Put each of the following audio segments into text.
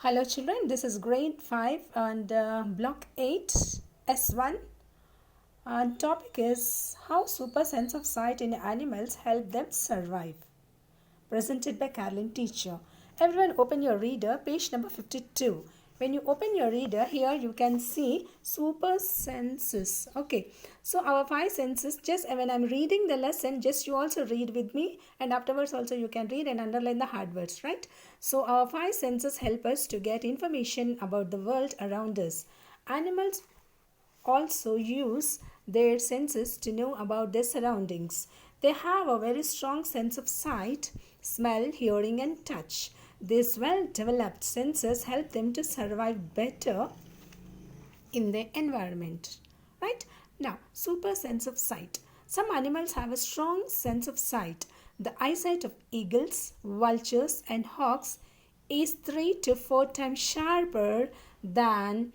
Hello children, this is grade 5 and block 8 S1. Topic is how super sense of sight in animals help them survive. Presented by Carolyn teacher. Everyone open your reader, page number 52. When you open your reader, here you can see super senses. Okay, so our 5 senses, just when I'm reading the lesson, just you also read with me, and afterwards also you can read and underline the hard words, right? So our 5 senses help us to get information about the world around us. Animals also use their senses to know about their surroundings. They have a very strong sense of sight, smell, hearing, and touch. These well developed senses help them to survive better in their environment. Right? Now, super sense of sight. Some animals have a strong sense of sight. The eyesight of eagles, vultures, and hawks is 3 to 4 times sharper than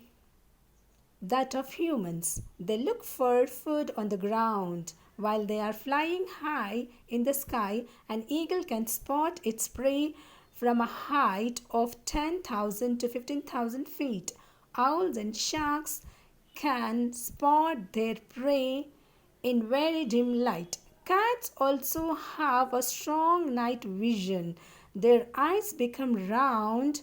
that of humans. They look for food on the ground. While they are flying high in the sky, an eagle can spot its prey from a height of 10,000 to 15,000 feet. Owls and sharks can spot their prey in very dim light. Cats also have a strong night vision. Their eyes become round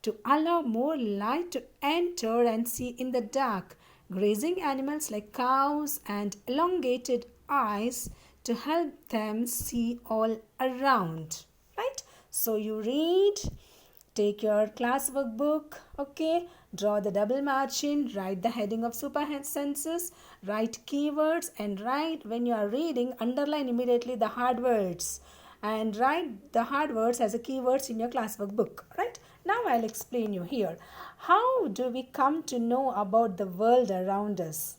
to allow more light to enter and see in the dark. Grazing animals like cows and elongated eyes to help them see all around. Right? So you read, take your classwork book, okay, draw the double margin, write the heading of super senses, write keywords, and write when you are reading, underline immediately the hard words and write the hard words as a keywords in your classwork book. Right? Now I'll explain you here. How do we come to know about the world around us?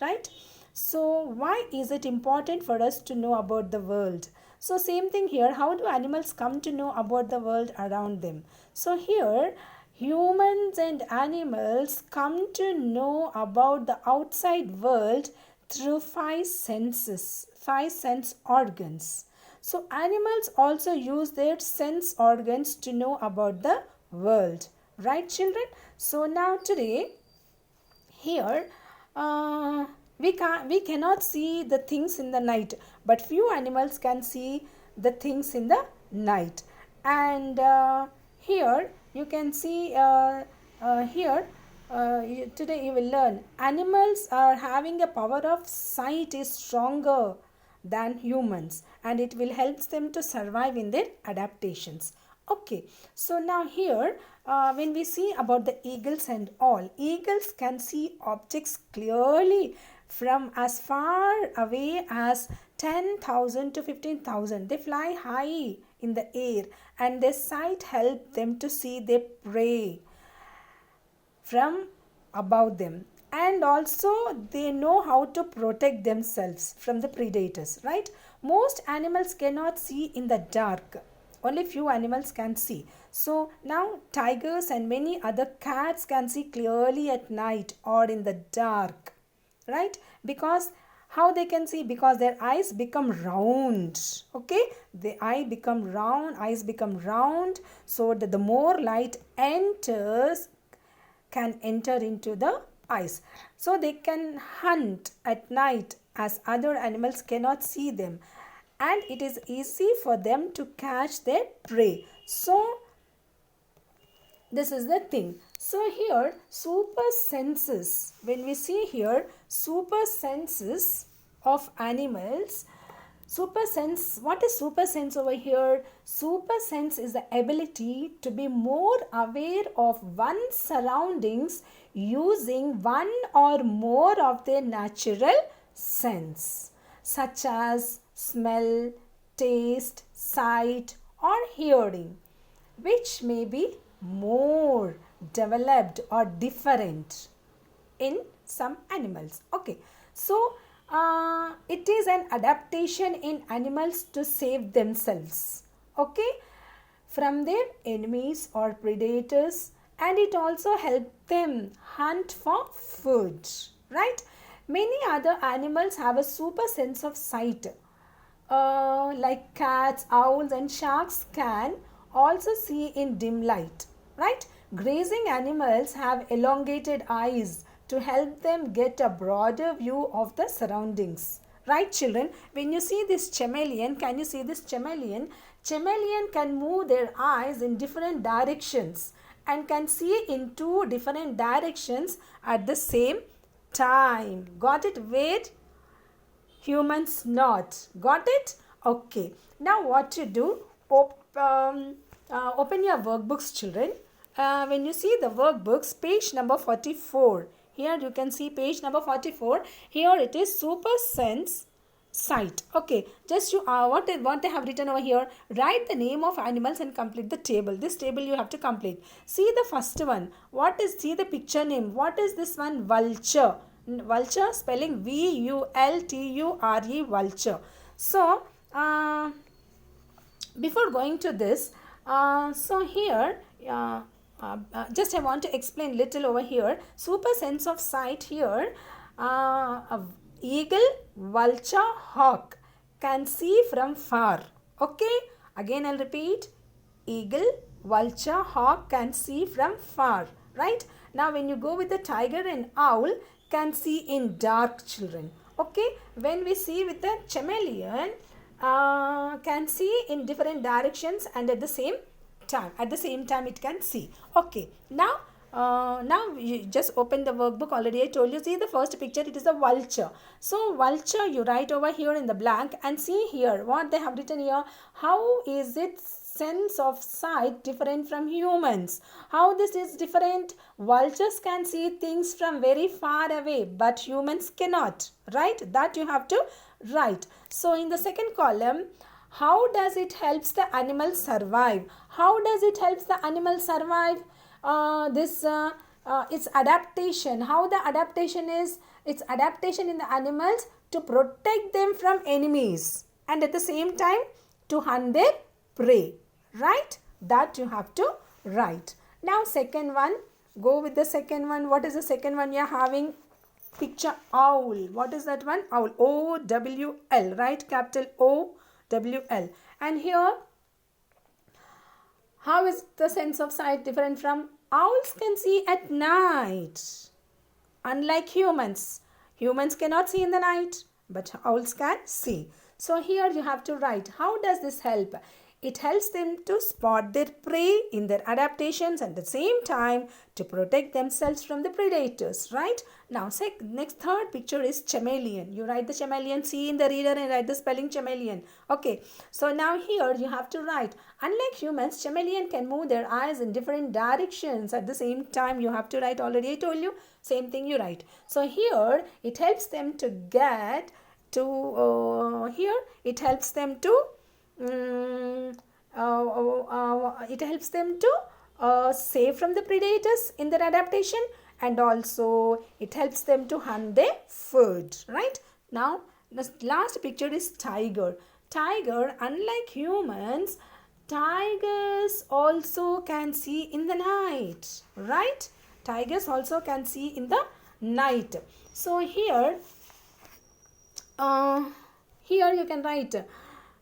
Right? So why is it important for us to know about the world? So same thing here. How do animals come to know about the world around them? So here humans and animals come to know about the outside world through 5 senses, 5 sense organs. So animals also use their sense organs to know about the world. Right, children? So now today, here, we cannot see the things in the night, but few animals can see the things in the night. And here you can see today you will learn animals are having a power of sight is stronger than humans, and it will help them to survive in their adaptations. Okay, so now here when we see about the eagles and all, eagles can see objects clearly from as far away as 10,000 to 15,000. They fly high in the air, and their sight helps them to see their prey from above them, and also they know how to protect themselves from the predators. Right? Most animals cannot see in the dark. Only few animals can see. So now tigers and many other cats can see clearly at night or in the dark. Right? Because how they can see? Because their eyes become round. Okay? The eyes become round, so that the more light enters can enter into the eyes. So they can hunt at night as other animals cannot see them, and it is easy for them to catch their prey. So this is the thing. So here super senses, when we see here super senses of animals, super sense, what is super sense over here? Super sense is the ability to be more aware of one's surroundings using one or more of their natural sense, such as smell, taste, sight, or hearing, which may be more developed or different in some animals. Okay, so it is an adaptation in animals to save themselves, okay, from their enemies or predators, and it also helps them hunt for food. Right? Many other animals have a super sense of sight. Like cats, owls, and sharks can also see in dim light. Right? Grazing animals have elongated eyes to help them get a broader view of the surroundings. Right, children? When you see this chameleon, can you see this chameleon? Chameleon can move their eyes in different directions and can see in two different directions at the same time. Got it? Wait. Humans not. Got it? Okay. Now what to do? Open your workbooks, children. When you see the workbooks, page number 44. Here you can see page number 44. Here it is super sense sight. Okay, just you what they have written over here. Write the name of animals and complete the table. This table you have to complete. See the first one. See the picture name. What is this one? Vulture. Vulture, spelling vulture, vulture. So before going to this, so here just I want to explain little over here. Super sense of sight here. Eagle, vulture, hawk can see from far. Okay, again I'll repeat. Eagle, vulture, hawk can see from far. Right? Now when you go with the tiger and owl, can see in dark, children. Okay, when we see with the chameleon, can see in different directions and at the same time it can see. Okay, now you just open the workbook. Already I told you. See the first picture, it is a vulture. So vulture you write over here in the blank and see here what they have written here. How is its sense of sight different from humans? How this is different? Vultures can see things from very far away, but humans cannot. Right? That you have to write. So in the second column, how does it helps the animal survive? How does it helps the animal survive? Its adaptation. How the adaptation is? Its adaptation in the animals to protect them from enemies and at the same time to hunt their prey. Right? That you have to write. Now second one. Go with the second one. What is the second one? You are having picture owl. What is that one? Owl. O-W-L. Right? Capital O-W-L. And here, how is the sense of sight different from? Owls can see at night. Unlike humans. Humans cannot see in the night, but owls can see. So here you have to write. How does this help? It helps them to spot their prey in their adaptations and at the same time to protect themselves from the predators. Right? Now, next third picture is chameleon. You write the chameleon, see in the reader and write the spelling chameleon. Okay. So now here you have to write. Unlike humans, chameleon can move their eyes in different directions at the same time. You have to write. Already I told you. Same thing you write. So here it helps them to get to here it helps them to it helps them to save from the predators in their adaptation, and also it helps them to hunt their food. Right? Now the last picture is tiger. Tiger, unlike humans, tigers also can see in the night. Right? Tigers also can see in the night. So here you can write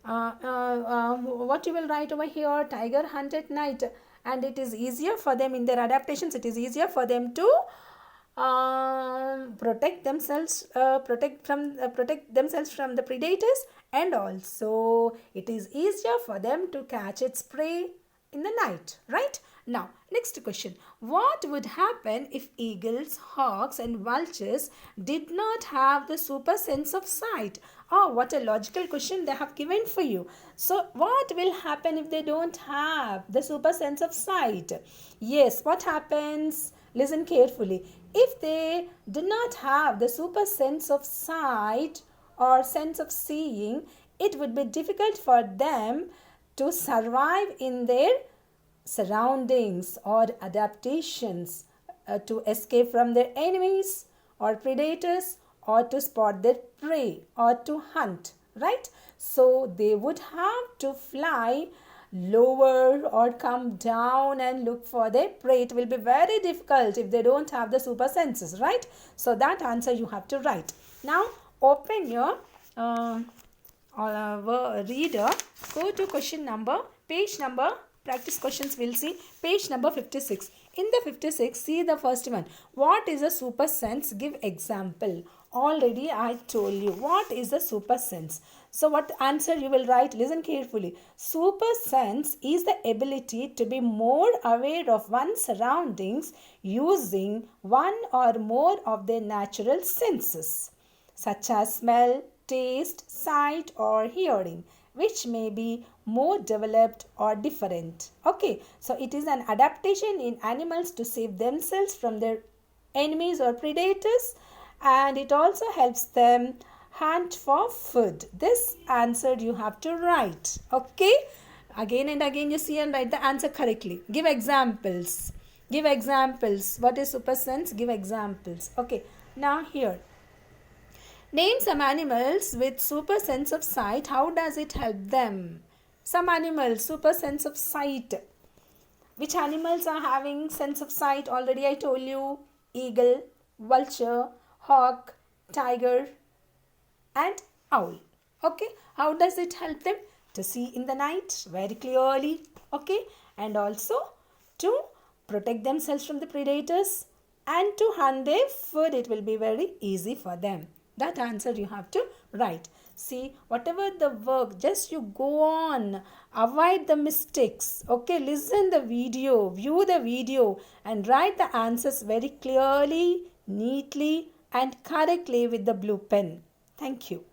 what you will write over here. Tiger hunt at night, and it is easier for them in their adaptations. It is easier for them to protect themselves from the predators, and also it is easier for them to catch its prey in the night. Right? Now, next question. What would happen if eagles, hawks and vultures did not have the super sense of sight? Oh, what a logical question they have given for you. So, what will happen if they don't have the super sense of sight? Yes, what happens? Listen carefully. If they do not have the super sense of sight or sense of seeing, it would be difficult for them to survive in their surroundings or adaptations, to escape from their enemies or predators, or to spot their prey, or to hunt. Right? So they would have to fly lower or come down and look for their prey. It will be very difficult if they don't have the super senses. Right? So that answer you have to write. Now open your reader. Go to question number, page number practice questions we'll see. Page number 56. In the 56, see the first one. What is a super sense? Give example. Already I told you what is a super sense. So what answer you will write? Listen carefully. Super sense is the ability to be more aware of one's surroundings using one or more of their natural senses, such as smell, taste, sight or hearing, which may be more developed or different. Okay, so it is an adaptation in animals to save themselves from their enemies or predators, and it also helps them hunt for food. This answer you have to write. Okay, again and again you see and write the answer correctly. Give examples. Give examples. What is super sense? Give examples. Okay, now here, name some animals with super sense of sight. How does it help them? Some animals, super sense of sight. Which animals are having sense of sight? Already I told you. Eagle, vulture, hawk, tiger and owl. Okay, how does it help them? To see in the night very clearly. Okay, and also to protect themselves from the predators and to hunt their food. It will be very easy for them. That answer you have to write. See, whatever the work, just you go on. Avoid the mistakes. Okay, listen the video, view the video and write the answers very clearly, neatly and correctly with the blue pen. Thank you.